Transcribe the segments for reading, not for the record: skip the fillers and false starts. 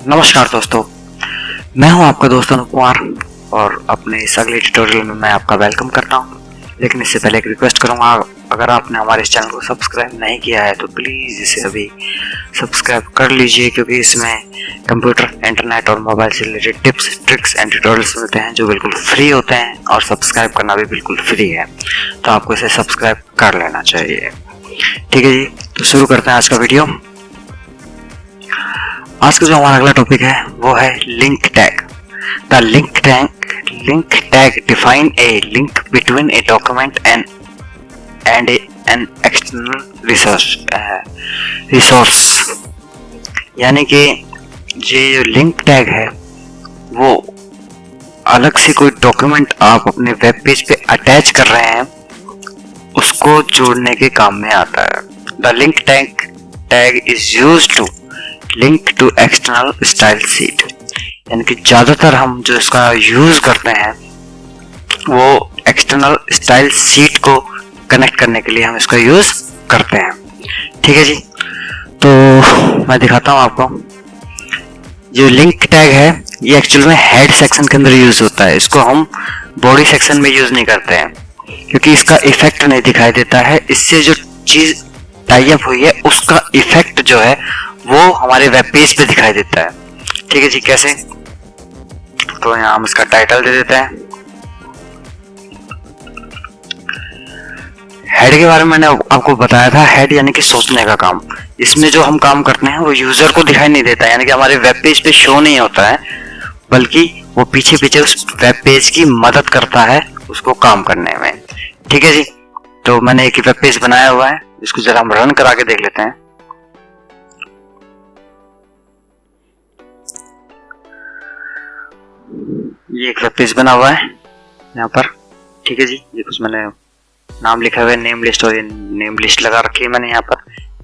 नमस्कार दोस्तों, मैं हूं आपका दोस्त अनुप कुमार और अपने इस अगले ट्यूटोरियल में मैं आपका वेलकम करता हूं। लेकिन इससे पहले एक रिक्वेस्ट करूंगा, अगर आपने हमारे इस चैनल को सब्सक्राइब नहीं किया है तो प्लीज़ इसे अभी सब्सक्राइब कर लीजिए, क्योंकि इसमें कंप्यूटर, इंटरनेट और मोबाइल से related tips, tricks and tutorials मिलते हैं जो बिल्कुल फ्री होते हैं और सब्सक्राइब करना भी बिल्कुल फ्री है, तो आपको इसे सब्सक्राइब कर लेना चाहिए। ठीक है जी, तो शुरू करते हैं आज का वीडियो। आज का जो हमारा अगला टॉपिक है वो है link tag. The link tag define a link between a document and an external resource. यानी कि ये जो लिंक टैग है वो अलग से कोई डॉक्यूमेंट आप अपने वेब पेज पे अटैच कर रहे हैं उसको जोड़ने के काम में आता है। The link tag is used to link to external style sheet. यानी कि ज्यादातर हम जो इसका यूज करते हैं वो एक्सटर्नल स्टाइल शीट को कनेक्ट करने के लिए हम इसका यूज करते हैं। ठीक है जी, तो मैं दिखाता हूं आपको। जो लिंक टैग है ये एक्चुअल में हेड सेक्शन के अंदर यूज होता है, इसको हम बॉडी सेक्शन में यूज नहीं करते हैं क्योंकि इसका इफेक्ट नहीं दिखाई देता है। इससे जो चीज टाई अप हुई है उसका इफेक्ट जो है वो हमारे वेब पेज पे दिखाई देता है। ठीक है जी, कैसे? तो यहाँ हम इसका टाइटल दे देते हैं। हेड के बारे में मैंने आपको बताया था, हेड यानी कि सोचने का काम। इसमें जो हम काम करते हैं वो यूजर को दिखाई नहीं देता, यानी कि हमारे वेब पेज पे शो नहीं होता है, बल्कि वो पीछे पीछे उस वेब पेज की मदद करता है उसको काम करने में। ठीक है जी, तो मैंने एक वेब पेज बनाया हुआ है, इसको जरा हम रन करा के देख लेते हैं। ये एक वेब पेज बना हुआ है यहाँ पर। ठीक है जी, ये कुछ मैंने नाम लिखा हुआ है, नेम लिस्ट, और ये नेम लिस्ट लगा रखी है मैंने यहाँ पर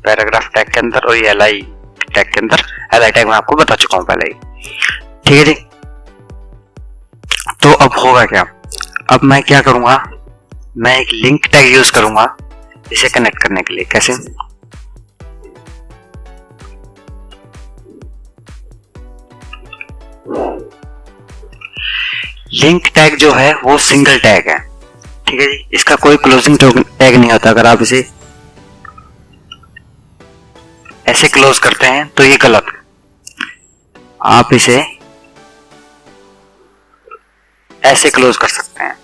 पैराग्राफ टैग के अंदर, और ये एलआई टैग के अंदर। एलआई टैग मैं आपको बता चुका हूँ पहले ही। ठीक है जी, तो अब होगा क्या? अब मैं क्या करूंगा, मैं एक लिंक टैग यूज करूंगा इसे कनेक्ट करने के लिए। कैसे? लिंक टैग जो है वो सिंगल टैग है। ठीक है जी, इसका कोई क्लोजिंग टैग नहीं होता। अगर आप इसे ऐसे क्लोज करते हैं तो ये गलत है, आप इसे ऐसे क्लोज कर सकते हैं।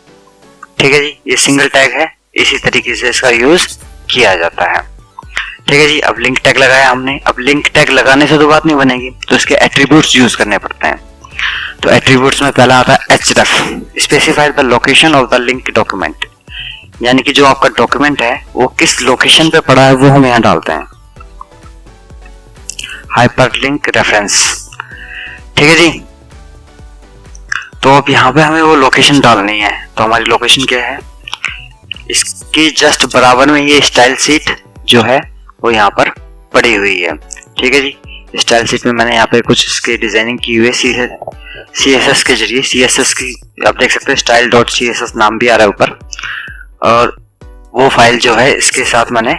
ठीक है जी, ये सिंगल टैग है, इसी तरीके से इसका यूज किया जाता है। ठीक है जी, अब लिंक टैग लगाया हमने। अब लिंक टैग लगाने से तो बात नहीं बनेगी, तो इसके एट्रीब्यूट्स यूज करने पड़ते हैं। तो एट्रीब्यूट्स में पहला आता है href, specify the location of the link document. यानी कि जो आपका डॉक्यूमेंट है वो किस लोकेशन पे पड़ा है वो हम यहाँ डालते हैं। Hyperlink reference. ठीक है जी, तो अब यहाँ पे हमें वो लोकेशन डालनी है। तो हमारी लोकेशन क्या है, इसके जस्ट बराबर में ये स्टाइल शीट जो है वो यहाँ पर पड़ी हुई है। ठीक है जी, स्टाइल शीट में मैंने यहाँ पे कुछ इसकी डिजाइनिंग की हुई है CSS के जरिए। CSS की आप देख सकते हैं, style.css नाम भी आ रहा है ऊपर, और वो फाइल जो है इसके साथ मैंने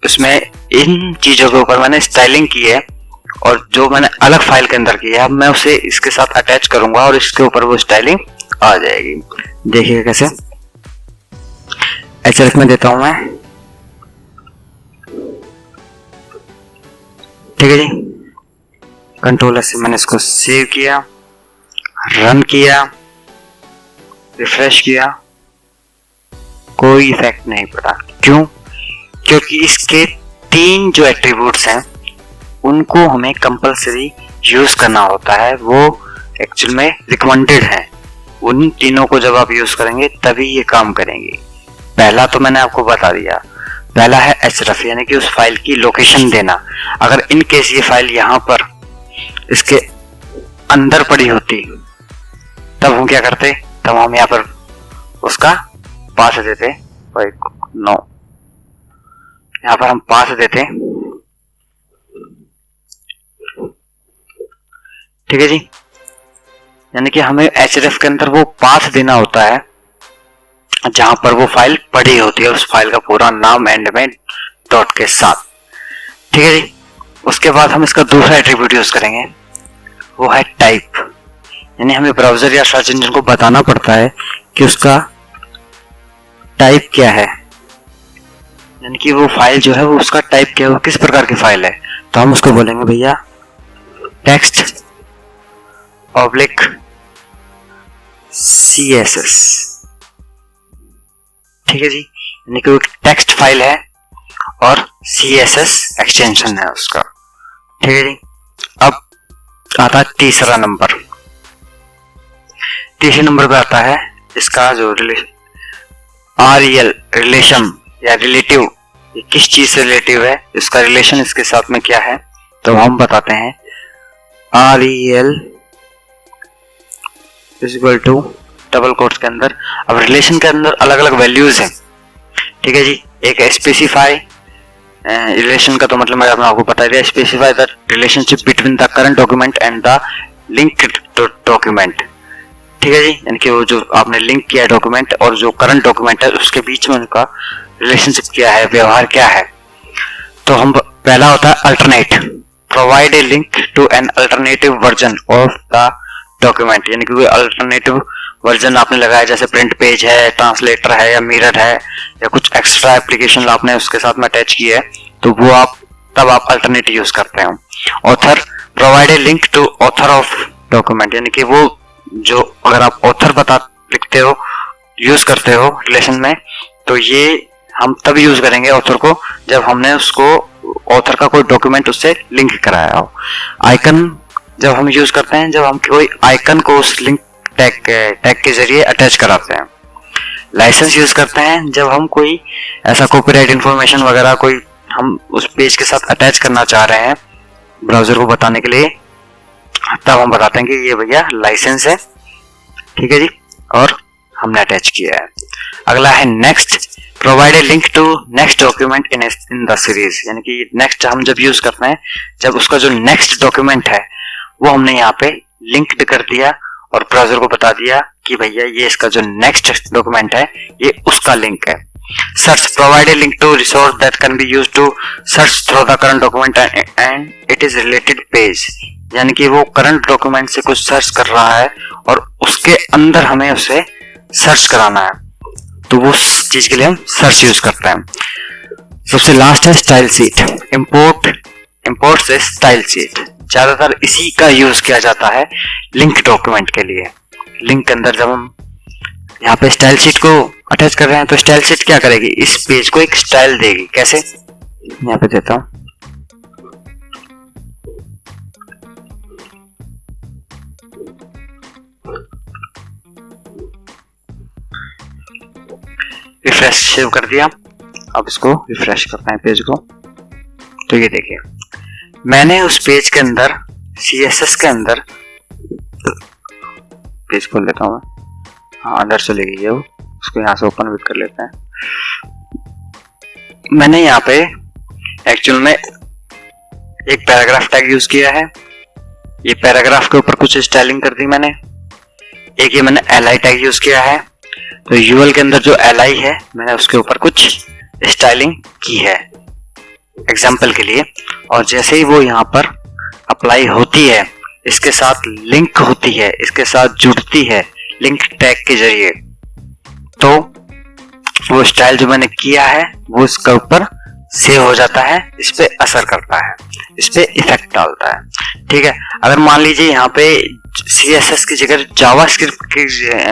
उसमें इन चीजों के ऊपर मैंने स्टाइलिंग की है, और जो मैंने अलग फाइल के अंदर की है अब मैं उसे इसके साथ अटैच करूंगा और इसके ऊपर वो स्टाइलिंग आ जाएगी। देखिए कैसे। href में देता हूं मैं। ठीक है जी, कंट्रोल से मैंने इसको सेव किया, रन किया, रिफ्रेश किया, कोई इफेक्ट नहीं पड़ा। क्यों? क्योंकि इसके 3 जो एट्रीब्यूट्स हैं उनको हमें कंपलसरी यूज करना होता है, वो एक्चुअल में रिकमेंडेड है। उन तीनों को जब आप यूज करेंगे तभी ये काम करेंगे। पहला तो मैंने आपको बता दिया, पहला है href, यानी कि उस फाइल की लोकेशन देना। अगर इन केस ये फाइल यहाँ पर इसके अंदर पड़ी होती तब हम क्या करते, तब हम यहाँ पर उसका पास देते, नो, यहाँ पर हम पास देते। ठीक है जी, यानी कि हमें href के अंदर वो पाथ देना होता है जहां पर वो फाइल पड़ी होती है, उस फाइल का पूरा नाम एंड में डॉट के साथ। ठीक है जी, उसके बाद हम इसका दूसरा एट्रीब्यूट यूज करेंगे, वो है टाइप। यानी हमें ब्राउजर या सर्च इंजन को बताना पड़ता है कि उसका टाइप क्या है, यानी कि वो फाइल जो है वो उसका टाइप क्या है, वो किस प्रकार की फाइल है। तो हम उसको बोलेंगे भैया टेक्स्ट ऑब्लिक CSS, ठीक है जी। यानी कि वो टेक्स्ट फाइल है और CSS एक्सटेंशन है उसका, ठीक है जी। अब आता है तीसरा नंबर। तीसरे नंबर पे आता है इसका जो REL रिलेशन या रिलेटिव, ये किस चीज से रिलेटिव है, इसका रिलेशन इसके साथ में क्या है। तो हम बताते हैं REL is equal to double quotes के अंदर। अब रिलेशन के अंदर अलग अलग वैल्यूज हैं, ठीक है जी। एक स्पेसिफाई रिलेशन का तो मतलब मैं आपको बता दिया, specify the relationship between the current document and the linked document, ठीक है जी। यानी कि वो जो आपने लिंक किया है डॉक्यूमेंट और जो करंट डॉक्यूमेंट है उसके बीच में उनका रिलेशनशिप क्या है, व्यवहार क्या है। तो हम पहला होता है alternate, provide a link to an alternative version of the document. यानी कि कोई अल्टरनेटिव वर्जन आपने लगाया, जैसे प्रिंट पेज है, ट्रांसलेटर है या मिरर है या कुछ एक्स्ट्रा एप्लीकेशन आपने उसके साथ में अटैच किया है, तो वो आप तब आप अल्टरनेट यूज करते हो। Author, provide a link to author of document, यानी कि वो जो अगर आप ऑथर लिखते हो, यूज करते हो रिलेशन में, तो ये हम तब यूज करेंगे ऑथर को जब हमने उसको ऑथर का कोई डॉक्यूमेंट उससे लिंक कराया हो। आइकन जब हम यूज करते हैं जब हम कोई आइकन को उस लिंक टैग के जरिए अटैच कराते हैं। लाइसेंस यूज करते हैं जब हम कोई ऐसा कॉपीराइट इंफॉर्मेशन वगैरह कोई हम उस पेज के साथ अटैच करना चाह रहे हैं ब्राउजर को बताने के लिए, तब हम बताते हैं कि ये भैया लाइसेंस है, ठीक है जी, और हमने अटैच किया है। अगला है next, provide a link to next document in the series, यानी कि नेक्स्ट हम जब यूज करते हैं जब उसका जो नेक्स्ट डॉक्यूमेंट है वो हमने यहाँ पे लिंक्ड कर दिया और ब्राउजर को बता दिया कि भैया ये इसका जो नेक्स्ट डॉक्यूमेंट है ये उसका लिंक है। Search, provide a link to resource that can be used to search through the current document and it is related page, यानी कि वो करंट डॉक्यूमेंट से कुछ सर्च कर रहा है और उसके अंदर हमें उसे सर्च कराना है, तो वो चीज के लिए हम सर्च यूज करते हैं। सबसे लास्ट है स्टाइल शीट, इंपोर्ट से स्टाइल शीट, ज्यादातर इसी का यूज किया जाता है लिंक डॉक्यूमेंट के लिए। लिंक के अंदर जब हम यहाँ पे स्टाइल शीट को अटैच कर रहे हैं तो स्टाइल शीट क्या करेगी, इस पेज को एक स्टाइल देगी। कैसे, यहाँ पे देता हूं, रिफ्रेश सेव कर दिया। अब इसको रिफ्रेश करते हैं पेज को, तो ये देखिए मैंने उस पेज के अंदर CSS के अंदर, पेज खोल लेता हूँ, हाँ अंदर चले गई है वो, उसको यहाँ से ओपन कर लेते हैं। मैंने यहाँ पे एक्चुअल में एक पैराग्राफ टैग यूज किया है, ये पैराग्राफ के ऊपर कुछ स्टाइलिंग कर दी मैंने। एक ये मैंने li टैग यूज किया है, तो UL के अंदर जो li है मैंने उसके ऊपर कुछ स्टाइलिंग की है एग्जाम्पल के लिए, और जैसे ही वो यहाँ पर अप्लाई होती है, इसके साथ लिंक होती है, इसके साथ जुड़ती है लिंक टैग के जरिए, तो वो स्टाइल जो मैंने किया है वो इसके ऊपर सेव हो जाता है, इस पे असर करता है, इस पे इफेक्ट डालता है। ठीक है, अगर मान लीजिए यहाँ पे CSS की जगह जावास्क्रिप्ट की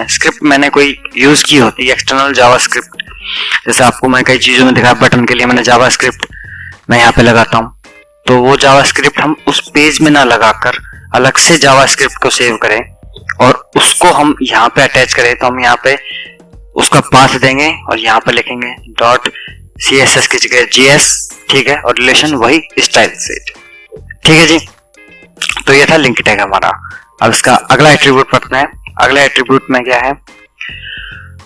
स्क्रिप्ट मैंने कोई यूज की होती है, एक्सटर्नल जावास्क्रिप्ट, जैसे आपको मैं कई चीजों में दिखा, बटन के लिए मैंने जावास्क्रिप्ट मैं यहाँ पे लगाता हूँ, तो वो जावास्क्रिप्ट हम उस पेज में ना लगाकर अलग से जावास्क्रिप्ट को सेव करें और उसको हम यहाँ पे अटैच करें, तो हम यहाँ पे उसका पाथ देंगे और यहाँ पे लिखेंगे .css की जगह JS, ठीक है, और रिलेशन वही स्टाइल सेट, ठीक है जी। तो ये था लिंक टैग हमारा। अब इसका अगला एट्रीब्यूट पढ़ते हैं। अगला एट्रीब्यूट में क्या है,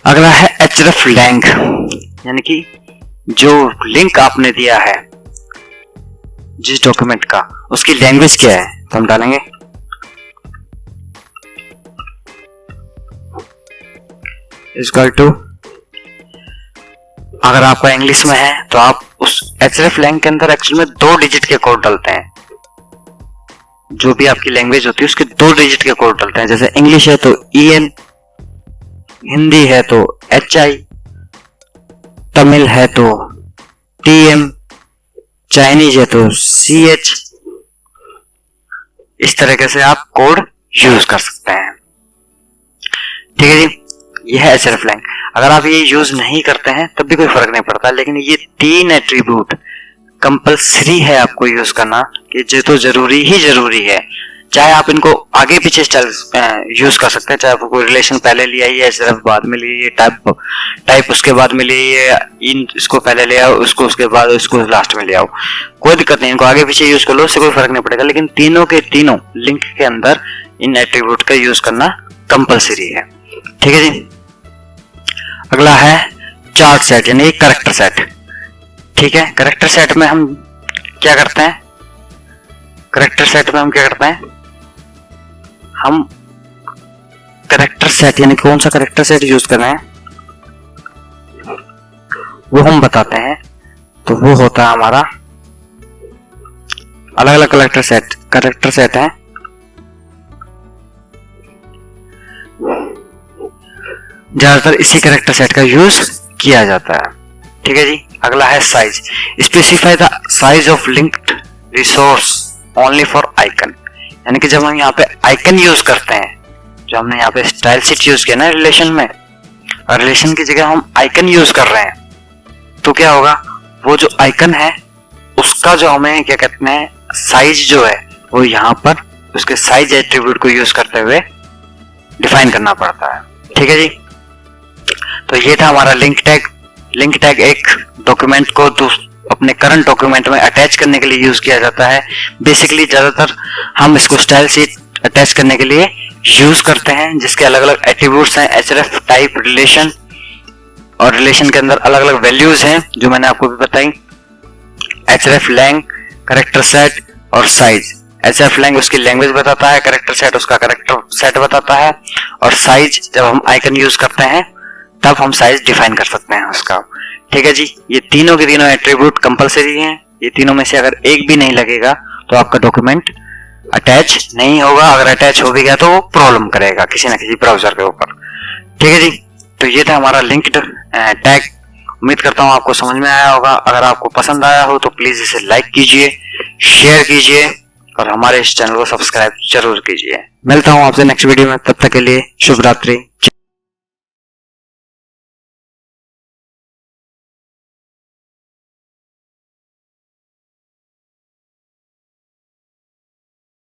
अगला है hreflang, यानी कि जो लिंक आपने दिया है जिस डॉक्यूमेंट का, उसकी लैंग्वेज क्या है, तो हम डालेंगे इक्वल टू, अगर आपका इंग्लिश में है तो आप उस hreflang के अंदर एक्चुअल में 2 डिजिट के कोड डालते हैं, जो भी आपकी लैंग्वेज होती है उसके 2 डिजिट के कोड डलते हैं। जैसे इंग्लिश है तो EN, हिंदी है तो HI, तमिल है तो TM, चाइनीज है तो CH। इस तरीके से आप कोड यूज कर सकते हैं। ठीक है जी, यह है hreflang। अगर आप ये यूज नहीं करते हैं तब भी कोई फर्क नहीं पड़ता, लेकिन ये 3 एट्रीब्यूट कंपलसरी है आपको यूज करना, कि जो तो जरूरी ही जरूरी है। चाहे आप इनको आगे पीछे यूज कर सकते हैं, चाहे आपको कोई रिलेशन पहले लिया है, href बाद में लिए, टाइप उसके बाद में लिए, इन इसको पहले ले आओ, उसको उसके बाद, उसको लास्ट में ले आओ, कोई दिक्कत नहीं, इनको आगे पीछे यूज कर लो, उससे कोई फर्क नहीं पड़ेगा। लेकिन तीनों के तीनों लिंक के अंदर इन एट्रीब्यूट का यूज करना कंपलसरी है। ठीक है जी। अगला है चार्ट सेट यानी कैरेक्टर सेट। ठीक है, कैरेक्टर सेट में हम क्या करते हैं? हम कैरेक्टर सेट यानी कौन सा कैरेक्टर सेट यूज कर रहे हैं वो हम बताते हैं। तो वो होता है हमारा अलग अलग कैरेक्टर सेट है। ज्यादातर इसी कैरेक्टर सेट का यूज किया जाता है। ठीक है जी। अगला है size. Specify the size of linked resource only for icon, यानी कि जब हम यहाँ पे आइकन यूज करते हैं, जो हमने यहाँ पे स्टाइल शीट यूज किया ना रिलेशन में, और रिलेशन की जगह हम आइकन यूज कर रहे हैं, तो क्या होगा, वो जो आइकन है उसका जो हमें क्या कहते हैं साइज जो है वो यहाँ पर उसके साइज एट्रीब्यूट को यूज करते हुए डिफाइन करना पड़ता है। ठीक है जी। तो ये था हमारा लिंक टैग। लिंक टैग एक डॉक्यूमेंट को अपने करंट डॉक्यूमेंट में अटैच करने के लिए यूज किया जाता है। बेसिकली ज्यादातर हम इसको स्टाइल शीट अटैच करने के लिए यूज करते हैं, जिसके अलग अलग एट्रीब्यूट्स हैं, href, टाइप, रिलेशन, और रिलेशन के अंदर अलग अलग वैल्यूज हैं जो मैंने आपको भी बताई। href lang, कैरेक्टर सेट और साइज। href lang उसकी लैंग्वेज बताता है, कैरेक्टर सेट उसका कैरेक्टर सेट बताता है, और साइज जब हम आइकन यूज करते हैं तब हम साइज डिफाइन कर सकते हैं उसका। ठीक है जी। ये तीनों के तीनों एट्रीब्यूट कंपलसरी हैं। ये तीनों में से अगर एक भी नहीं लगेगा तो आपका डॉक्यूमेंट अटैच नहीं होगा। अगर अटैच हो भी गया तो वो प्रॉब्लम करेगा किसी ना किसी ब्राउजर के ऊपर। ठीक है जी। तो ये था हमारा लिंक्ड टैग। उम्मीद करता हूँ आपको समझ में आया होगा। अगर आपको पसंद आया हो तो प्लीज इसे लाइक कीजिए, शेयर कीजिए और हमारे इस चैनल को सब्सक्राइब जरूर कीजिए। मिलता हूँ आपसे नेक्स्ट वीडियो में, तब तक के लिए शुभ रात्रि।